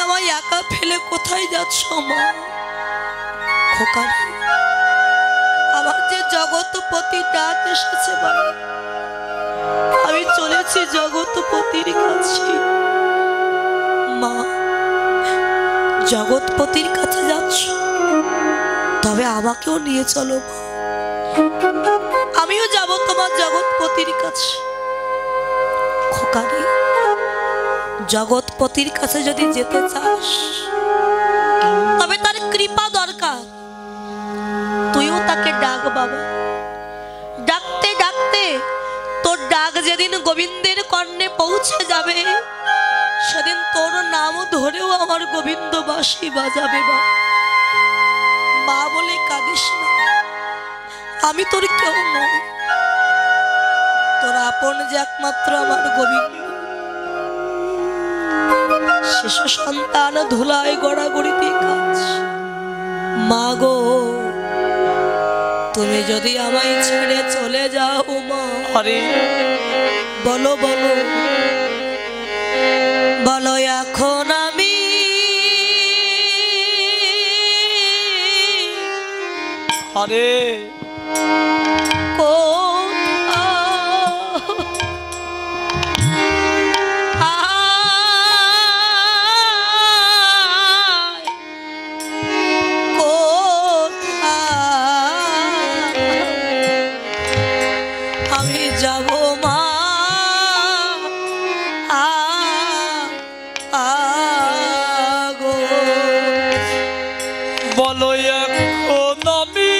আমায় একা ফেলে কোথায় যাচ্ছ মা? খোকা, আমার যে জগৎপতি ডাক এসেছে বাবা, আমি চলেছি জগৎপতির কাছে। মা, জগৎপতির কাছে যাচ্ছ, তবে আমাকেও নিয়ে চলো মা, আমিও যাব তোমার জগৎপতির কাছে। খোকা, জগৎপতির কাছে যদি যেতে চাস তবে তার কৃপা দরকার। তুইও তাকে ডাক বাবা, ডাকতে ডাকতে তোর ডাক যেদিন গোবিন্দের কর্ণে পৌঁছে যাবে, সেদিন তোর নাম ধরেও আমার গোবিন্দ বাঁশি বাজাবে। মা বলে কাঁদিস না, আমি তোর কেউ নই, তোর আপন যে একমাত্র আমার গোবিন্দ। শিশু সন্তান ধুলায় গড়াগড়িতে কাজ। মা গো, তুমি যদি আমায় ছেড়ে চলে যাও মা, বলো বলো বলো এখন আমি আরে বলো এখন আমি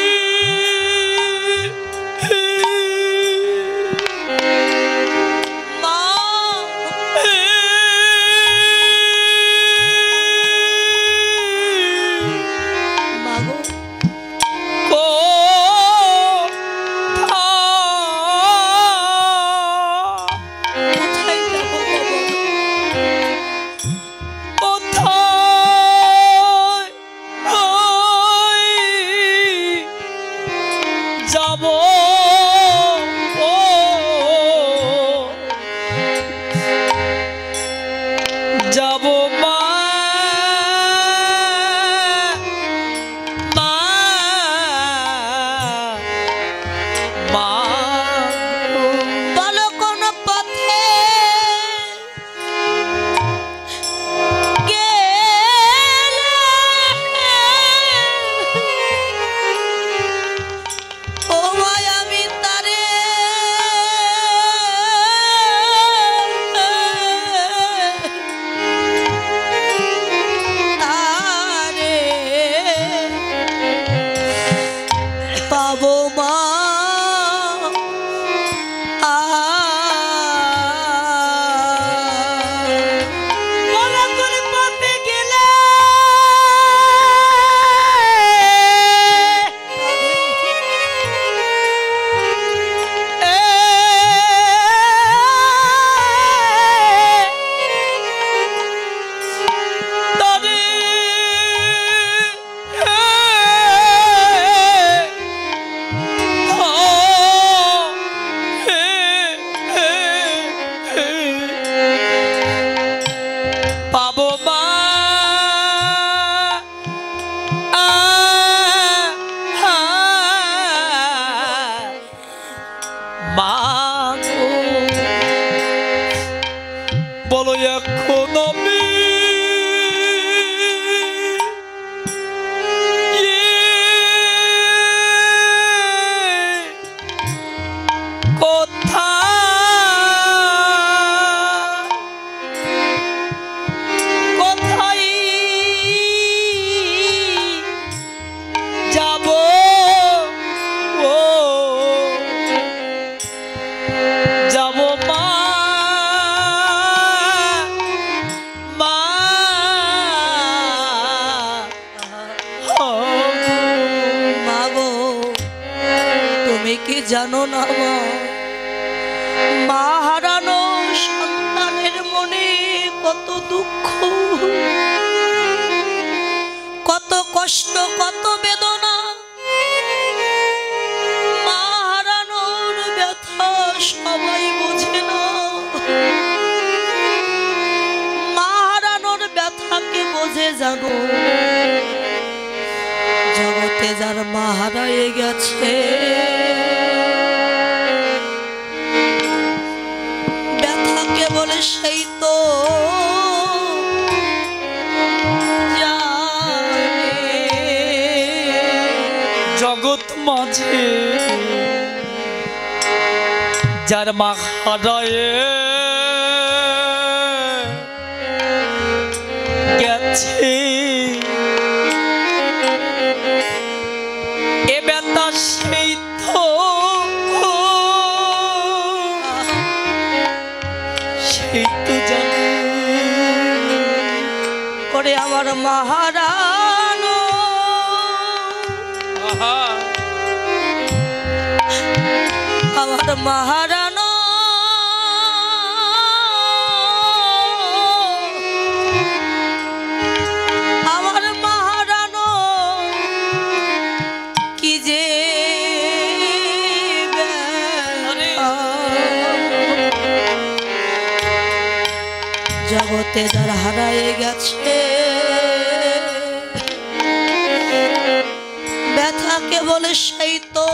বলো এখন আমি জানো না মা হারানো সন্তানের মনে কত দুঃখ, কত কষ্ট, কত বেদনা। মা হারানোর ব্যথা সবাই বোঝে না, মা হারানোর ব্যথাকে বোঝে জানো জগতে যার মা হারায়ে গেছে ব্যথাকে বলে সেই তো জগৎ মাঝে যার মা হারায়ে গেছে এ ব্যথা সেই তো জানে করে আমার মহারানো আমার মহারানো আমার মহারানো কি যে জগতে যার হারায়ে গেছে ব্যথাকে বলে সেই তো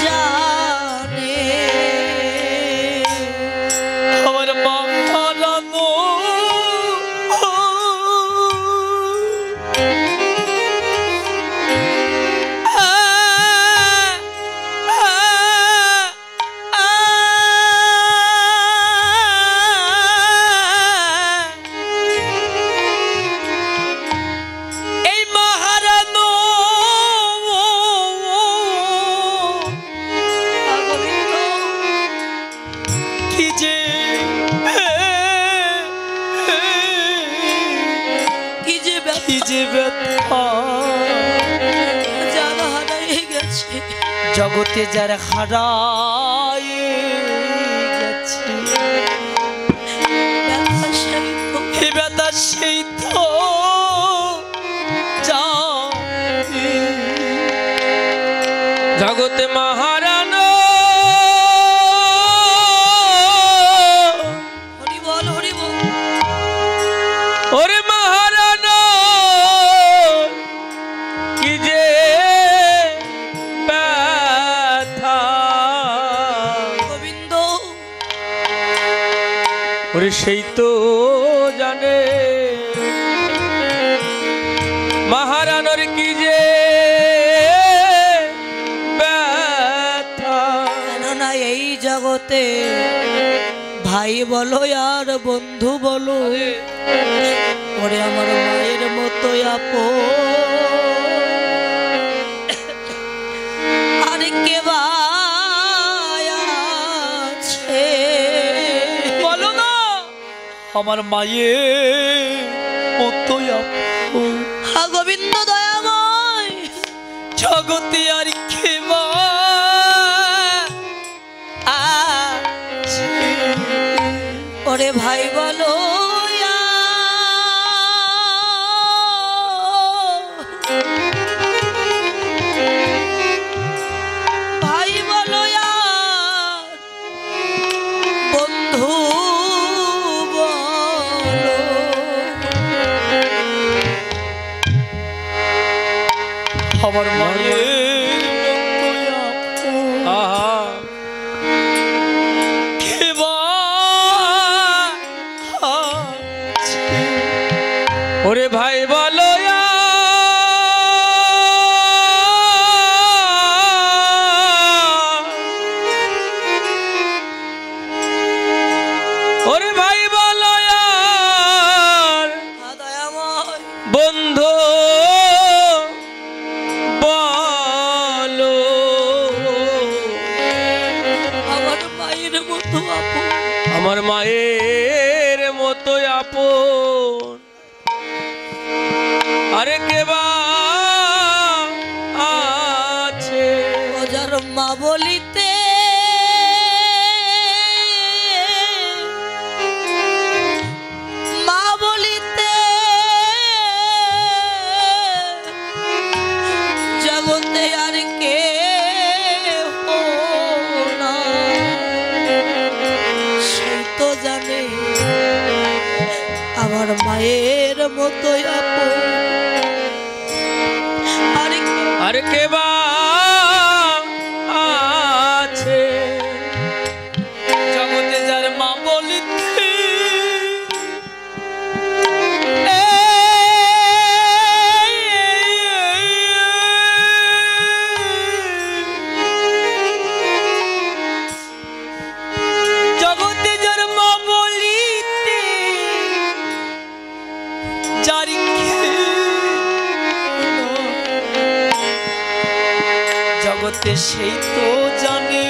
জানে আমার মা হারানো জগতে যারা হারায়ে গেছে এ ব্যথা সেই তো জানে জগতে মহারানো হরি বল হরি বল ওরে মহারানো কি যে ওরে সেই তো জানে মহারানোর কি যে ব্যথা না এই জগতে ভাই বলো আর বন্ধু বলো ওরে আমার মায়ের মতো আপন আর কে বা আছে বলো না আমার মায়ের মতো আপন হা গোবিন্দ দয়াময় জগতে আর কেবা ওরে ভাই বলো ভাই বলো বন্ধু বলো আমার মায়ের ওরে ভাই বলো ওরে ভাই বলো বন্ধু বলো আমার মায়ের মতো আপন আমার মায়ের মতো আপন আরে কেবা আছে যার মা বলিতে মা বলিতে জগতে আর কে না সেই তো জানে আমার মায়ের মতোই আপন। আর কে বা আছে জগতে যার মা বলিতে জগতে যার মা বলিতে যারি জগতে সেই তো জানে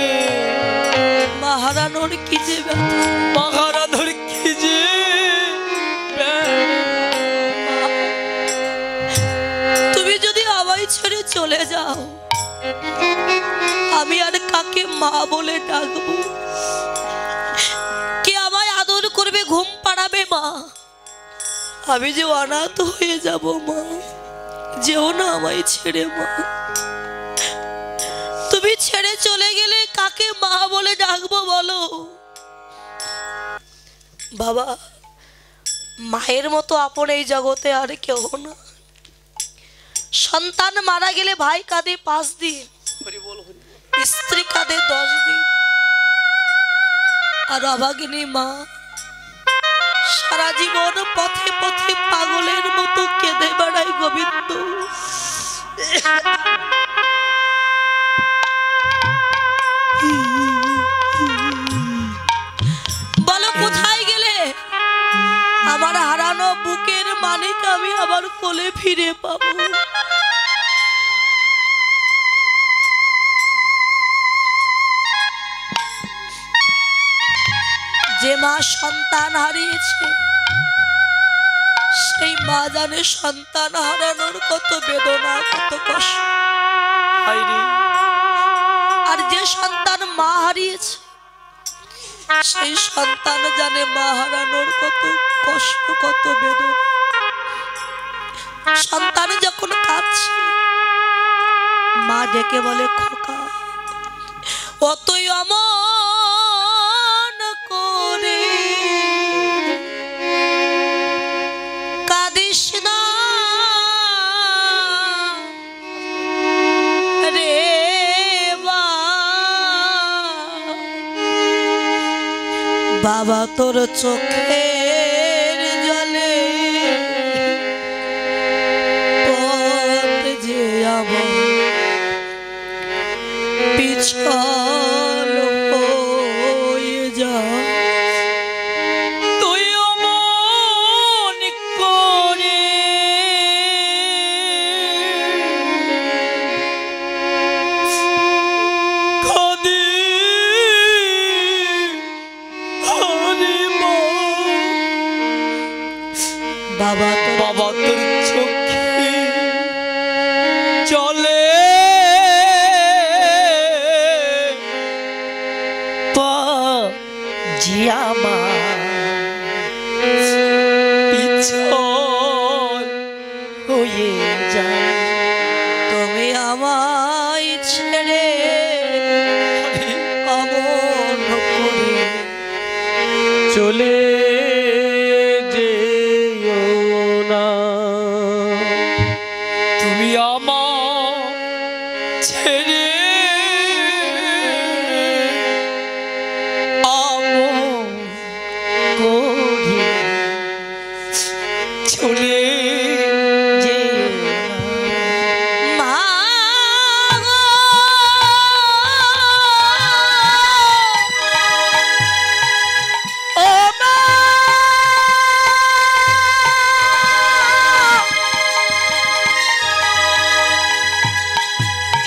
মাহারানোর কি যে ব্যথা, মহারাধর কি যে তুমি যদি আমায় ছেড়ে চলে যাও আমি আর কাকে মা বলে ডাকবো? কে আমায় আদর করবে, ঘুম পাড়াবে? মা, আমি যে অনাথ হয়ে যাব মা, যেও না আমায় ছেড়ে মা। তুমি ছেড়ে চলে গেলে কাকে মা বলে ডাকবো বলো? বাবা, মায়ের মতো আপন এই জগতে আর কেউ না। সন্তান মারা গেলে ভাই কাঁদে 5 দিন, স্ত্রী কাঁদে 10 দিন, আর অভাগিনী মা সারা জীবন পথে পথে পাগলের মতো কেঁদে বেড়ায় গোবিন্দ। বলো কোথায় গেলে আমার হারানো বুকের মানিক আমি আবার কোলে ফিরে পাবো? যে মা সন্তান হারিয়েছে সেই মা জানে সন্তান হারানোর কত বেদনা, কত কষ্ট। আর যে সন্তান মা হারিয়েছে সেই সন্তান জানে মা হারানোর কত কষ্ট, কত বেদনা। সন্তান যখন কাঁদছে মা ডেকে বলে খোকা, অতই অমন করে কাঁদিস না রে বাবা, তোর চোখের জলে পথ যে আমার পিছল হয়ে যায়। তুই অমন করে খাদি হরি মা বাবা বাবা তোর চোখে চলে জিয়ামা পিছল হয়ে যায়। তুমি আমায় ছেড়ে অমন করে চলে যেও না। তুমি আমার ছেড়ে আমন করে চলে যেও না। মা গো, ও মা,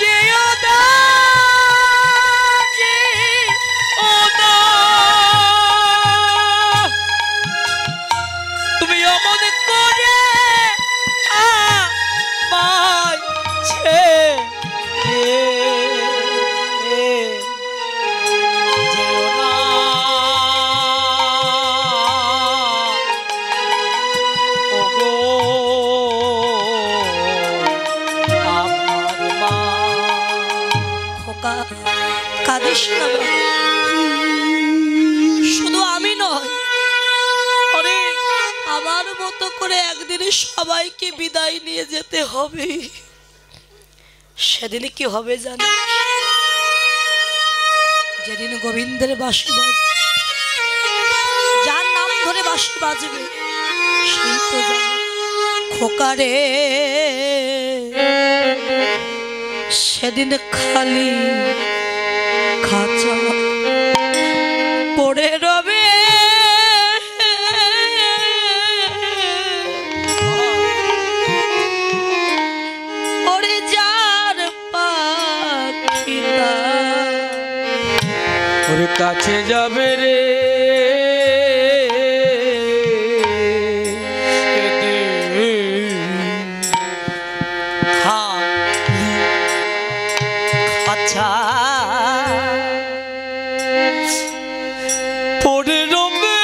যেও না, যেও না। তুমি অমন করে আমায় ছেড়ে যেও না। ওগো আমার মা। খোকা কাঁদিস না বাবা। শুধু আমি নয়, আরে আমার মতো করে করে একদিন সবাইকে বিদায় নিয়ে যেতে হবে। সেদিন কি হবে জানি? যেদিন গোবিন্দের বাঁশি বাজবে, যার নাম ধরে বাঁশি বাজবে সেই তো জানে। খোকারে সেদিন খালি খাঁচা পড়ে রবে, ওরে যার পাখিটা ওর কাছে যাবে রে আচ্ছা পড়ে রবে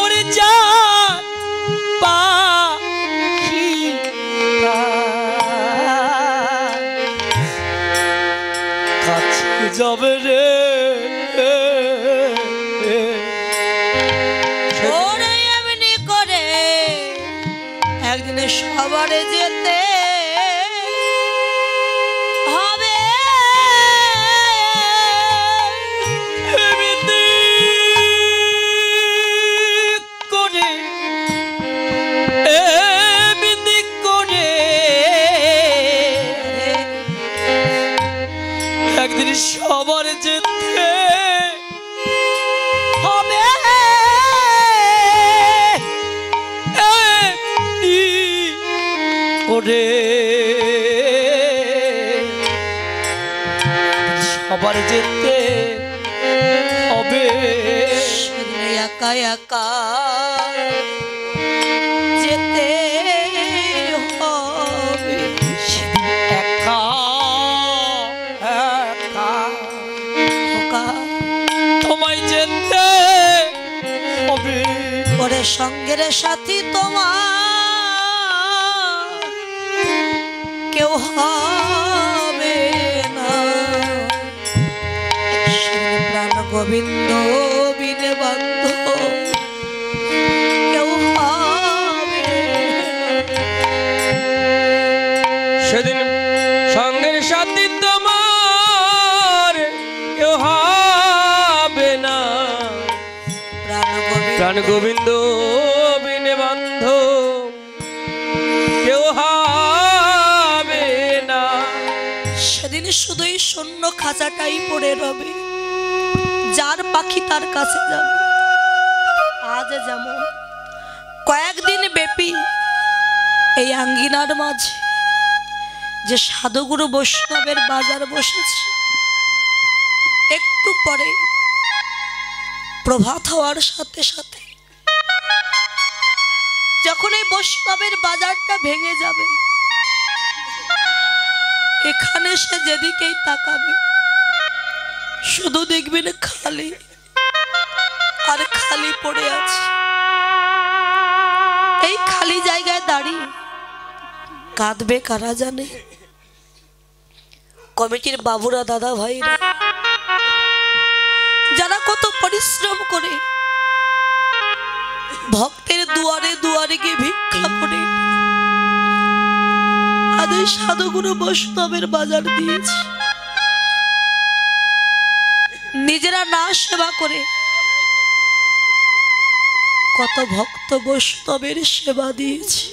ওরে যা যাবে রে ওরে এমনি করে একদিন সবারে যেতে হবে। এমনি করে এমনি করে একদিন সবার যেতে হবে। ওরে সবার যেতে হবে। সেদিন একা একা যেতে হবে। একা একা খোকা তোমায় যেতে হবে। ওরে সঙ্গের সাথী তোমার কেউ হবে না। সেদিন প্রাণ গোবিন্দ বিনে বান্ধব কেউ হবে না। সেদিন সঙ্গের সাথী তোমার কেউ হবে না। প্রাণ গোবিন্দ বিনে বান্ধব কেউ হবে না। সেদিন শুধুই শূন্য খাঁচাটাই পড়ে রবে, যার পাখি তার কাছে যাবে। আজ যেমন কয়েকদিন ব্যাপী এই আঙ্গিনার মাঝে যে সাধুগুরু বৈষ্ণবের বাজার বসেছে, একটু পরে প্রভাত হওয়ার সাথে সাথে যখন এই বৈষ্ণবের বাজারটা ভেঙে যাবে, এখানে সে যেদিকেই তাকাবে শুধু দেখবেন খালি আর খালি পড়ে আছে। এই খালি জায়গায় দাঁড়িয়ে কাঁদবে কারা জানে? কমিটির বাবুরা, দাদা ভাইরা, যারা কত পরিশ্রম করে ভক্তের দুয়ারে দুয়ারে গিয়ে ভিক্ষা করে আজ এই সাধুগুরু বৈষ্ণবের বাজার দিয়েছে। নিজেরা না সেবা করে কত ভক্ত বৈষ্ণবের সেবা দিয়েছে।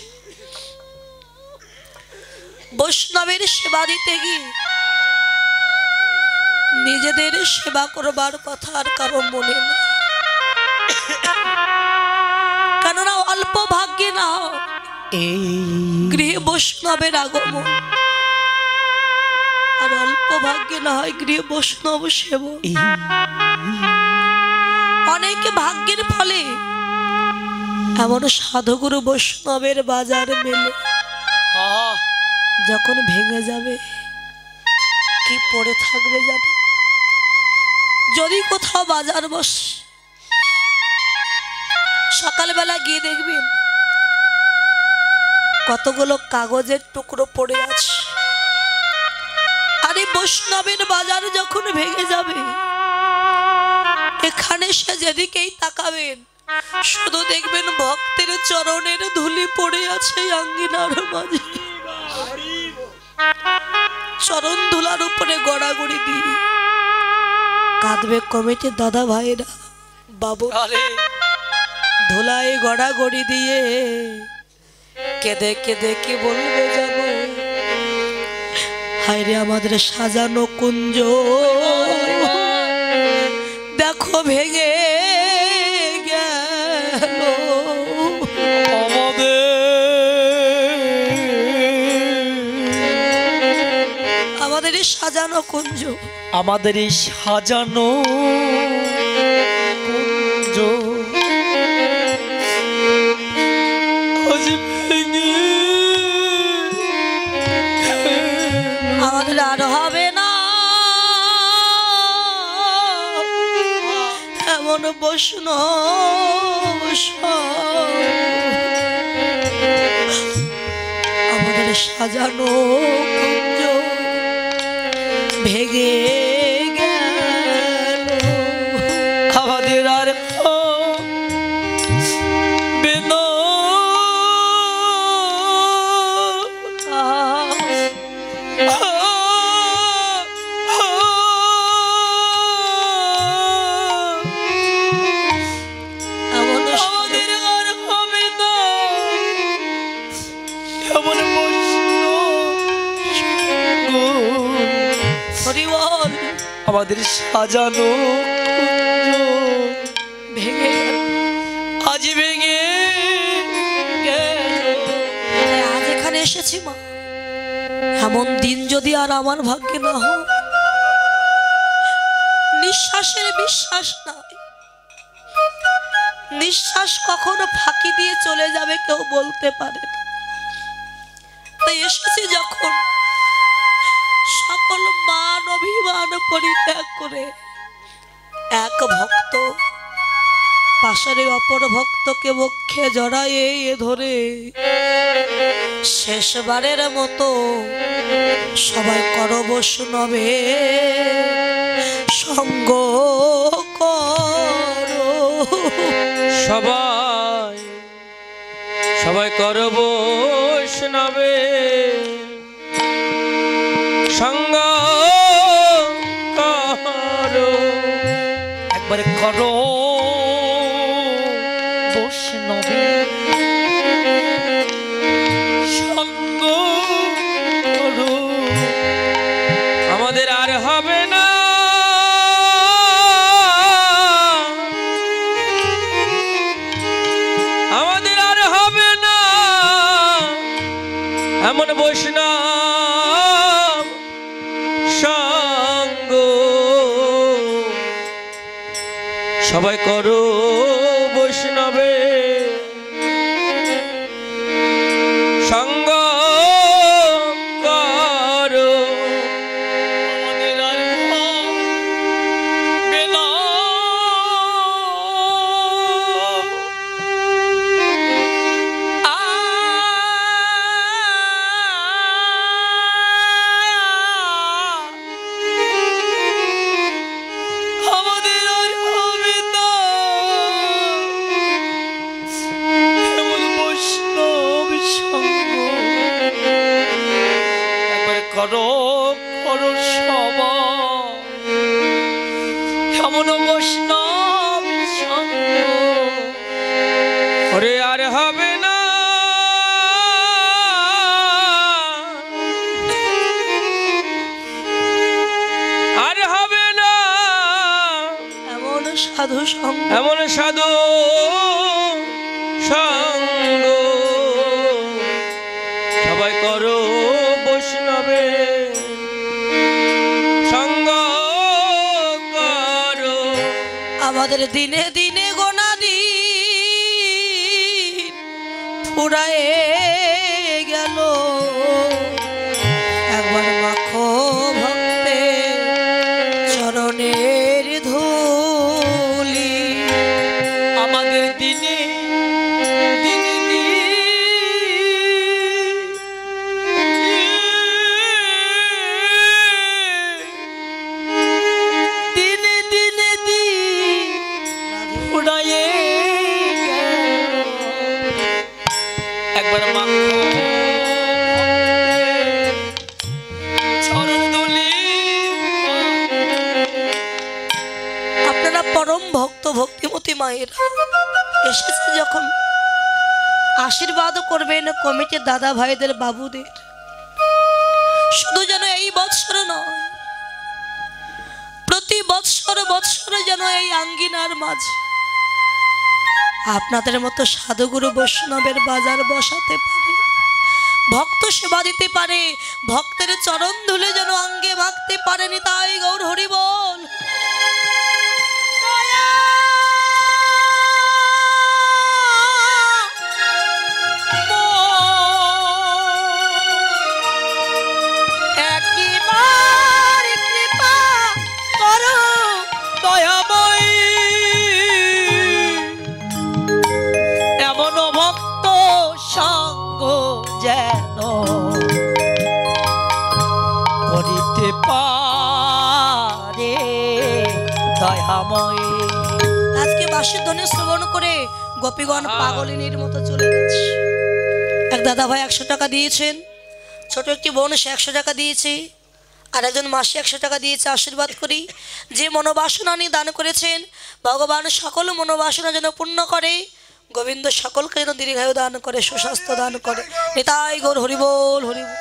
বৈষ্ণবের সেবা দিতে গিয়ে নিজেদের সেবা করবার কথা আর কারো মনে না, কেননা অল্প ভাগ্যে না গৃহে বৈষ্ণবের আগমন, আর অল্প ভাগ্যে না হয় গৃহে বৈষ্ণব সেবন। অনেকে ভাগ্যের ফলে এমন সাধুগুরু বৈষ্ণবের বাজার মেলে, যখন ভেঙে যাবে কি পড়ে থাকবে জানো? যদি কোথাও বাজার বসে সকালবেলা গিয়ে দেখবেন কতগুলো কাগজের টুকরো পড়ে আছে। আরে বৈষ্ণবের বাজার যখন ভেঙে যাবে, এখানে সে যেদিকেই তাকাবেন শুধু দেখবেন ভক্তের চরণের ধুলি পড়ে আছে আঙ্গিনার মাঝে। চরণ ধুলার উপরে গড়াগড়ি দিয়ে কাঁদবে কমিটির দাদা ভাইরা। বাবু ধুলায় গড়াগড়ি দিয়ে কেঁদে কেঁদে কি বলবে জানো, হায়রে আমাদের সাজানো কুঞ্জ দেখো ভেঙে গেল। আমাদের এই সাজানো কুঞ্জ, আমাদের এই সাজানো কুঞ্জ আজ ভেঙে আমাদের আর হবে না এমন বৈষ্ণব সঙ্গ। আমাদের সাজানো কুঞ্জ ভেঙে গেল। আমাদের আর হবে না আমাদের আর হবে না এমন হরি বল। আমাদের সাজানো কুঞ্জ ভেঙে গেল। আজ ভেঙে গেল। আজ এখানে এসেছি মা, এমন দিন যদি আর আমার ভাগ্যে না হয়। নিঃশ্বাসের বিশ্বাস নাই, নিঃশ্বাস কখনো ফাঁকি দিয়ে চলে যাবে কেউ বলতে পারে না। তাই এসেছি যখন সকল মান অভিমান পরিত্যাগ করে এক ভক্ত পাশের অপর ভক্তকে বক্ষে জড়ায়ে ধরে শেষবারের মতো সবাই কর বৈষ্ণবে সঙ্গ করো। সবাই সবাই কর বৈষ্ণবে সঙ্গ করো। একবারে করো বৈষ্ণবে সঙ্গ করো। আমাদের আর হবে না আমাদের আর হবে না এমন বৈষ্ণব সঙ্গ। সবাই করো বৈষ্ণবে সঙ্গ করো। আমাদের আর হবে না আমাদের আর হবে না এমন বৈষ্ণব সঙ্গ। একবার করো করো সবাই এমন বৈষ্ণব সঙ্গ। ওরে আর হবে না আর হবে না এমন সাধু সঙ্গ, এমন সাধু সঙ্গ। সবাই করো বৈষ্ণবে সঙ্গ করো। আমাদের দিনে দিনে গোনা দিন ফুরায়ে গেল। একবার মাখো ভক্তের চরণের ধুলি। আমাদের দিনে পরম ভক্ত ভক্তিমতী মায়েরা এসেছে যখন আশীর্বাদ করবেন কমিটির দাদা ভাইদের বাবুদের। শুধু যেন এই বৎসর নয়, প্রতি বৎসরে যেন এই আঙ্গিনার মাঝে আপনাদের মতো সাধুগুরু বৈষ্ণবের বাজার বসাতে পারে, ভক্ত সেবা দিতে পারে, ভক্তের চরণ ধুলে যেন আঙ্গে মাখতে পারেনি। তাই গৌর হরি বল। আজকে বাঁশির ধ্বনি শ্রবণ করে গোপীগণ পাগলিনীর মতো চলে গেছে। এক দাদা ভাই 100 টাকা দিয়েছেন, ছোট একটি বোন সে 100 টাকা দিয়েছে, আর একজন মাসি 100 টাকা দিয়েছে। আশীর্বাদ করি যে মনোবাসনা নিয়ে দান করেছেন ভগবান সকল মনোবাসনা যেন পূর্ণ করে, গোবিন্দ সকলকে যেন দীর্ঘায়ু দান করে, সুস্বাস্থ্য দান করে। নিতাই গৌর হরি বল, হরি বল।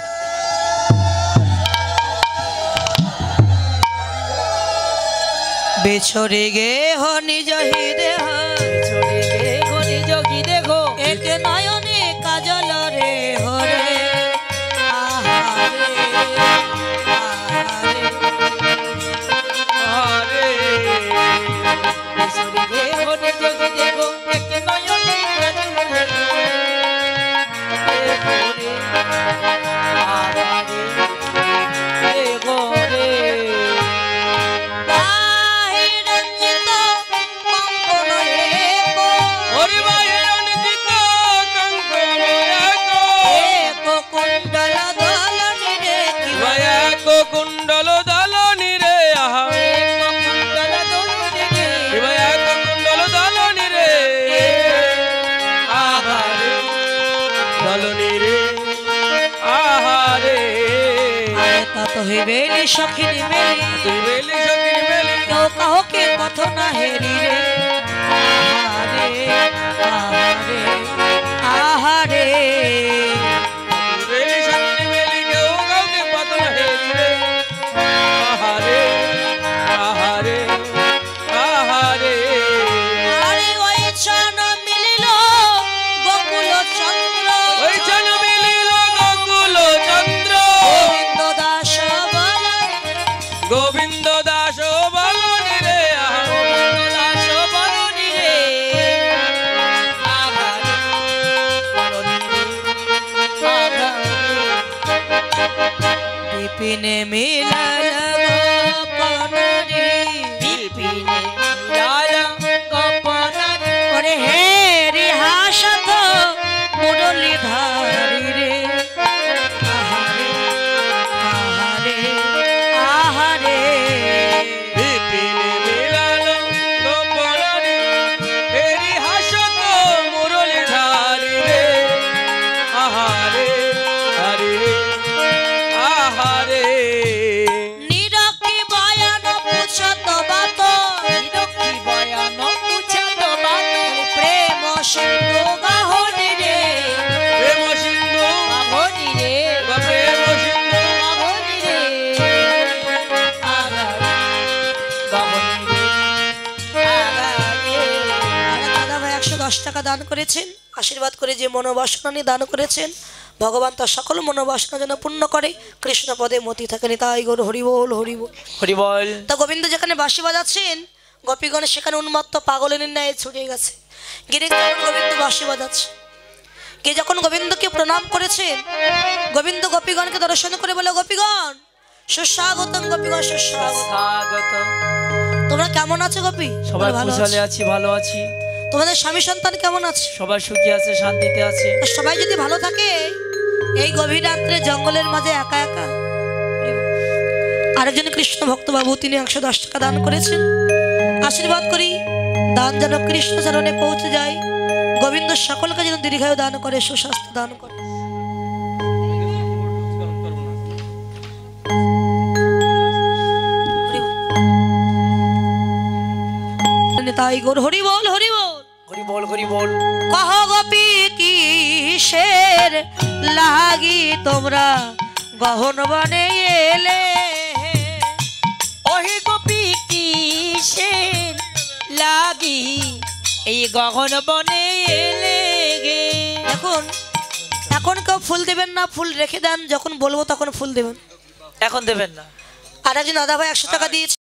बेछोरे गे हो निज हृदय बेछोरे गे हो निज हृदय गो एक नयने काजल रे हो रे आहारे बेछोरे गे हो निज हृदय गो एक नयने काजल रे हो रे आहारे गो रे কুণ্ডল দলনি রে আহা কুণ্ডল দলনি রে আহারে দলনি রে আহারে তা তো হইবেলি সখিনী মেলি হইবেলি সখিনী মেলি কেউ কাহকে পথ না হেরি রে আহারে আহারে আহারে গোবিন্দ দাস বলনি রে গোবিন্দ দাস বলনি রে বিপিনে মিলাল গোপনারি বিপিনে মিলাল গোপনারি ওরে হে রে হাসত মুরলি ধারি রে আহারে আহারে আহারে বিপিনে মিলাল গোপনারি হে রে হাসত মুরলি ধারি রে আহারে হরি আহারে নিরকি বয়ান পুছত বাত নিরকি বয়ান পুছত বাত প্রেম সিন্ধু গাহনি রে প্রেম সিন্ধু গাহনি রে প্রেম সিন্ধু গাহনি রে আগারে গাহনি রে আগারে। দাদা ভাই 110 টাকা দান করেছেন। আশীর্বাদ করে যে মনোবাসনা নিয়ে দান করেছেন ভগবান তার সকল মনোবাসনা যেন পূর্ণ করে, কৃষ্ণ পদে মতি থাকে। নিতাই গৌর হরি বল, হরি বল, হরি বল। তা গোবিন্দ যেখানে বাঁশি বাজাচ্ছেন গোপীগণ সেখানে উন্মত্ত পাগলের ন্যায় ছুটে গেছে। গিয়ে যখন গোবিন্দ বাঁশি বাজাচ্ছে, কে যখন গোবিন্দকে প্রণাম করেছেন গোবিন্দ গোপীগণকে দর্শন করে বলে, গোপীগণ সুস্বাগতম, গোপীগণ সুস্বাগত। তোমরা কেমন আছো গোপী? সবাই ভালো কুশলে আছি। আছি, ভালো আছি। তোমাদের স্বামী সন্তান কেমন আছে? সবাই সুখী আছে, শান্তিতে আছে। সবাই যদি ভালো থাকে এই গভীর রাত্রে জঙ্গলের মাঝে একা একা। আরেকজন কৃষ্ণ ভক্ত বাবু তিনি 110 টাকা দান করেছেন। আশীর্বাদ করি দান যেন কৃষ্ণ চরণে পৌঁছে যায়, গোবিন্দ সকলকে যেন দীর্ঘায়ু দান করে, সুস্বাস্থ্য দান করে। তাই গোর হরি বল হরি বল। হরি বল হরি বল। কহ গোপী কিসের লাগি তোমরা গহন বনে এলে, ওহে গোপী কিসের লাগি এই গগন বনে এলে গে। এখন এখন কেউ ফুল দেবেন না, ফুল রেখে দেন, যখন বলবো তখন ফুল দেবেন। এখন দেবেন না। আর একজন দাদা ভাই 100 টাকা দিয়েছে।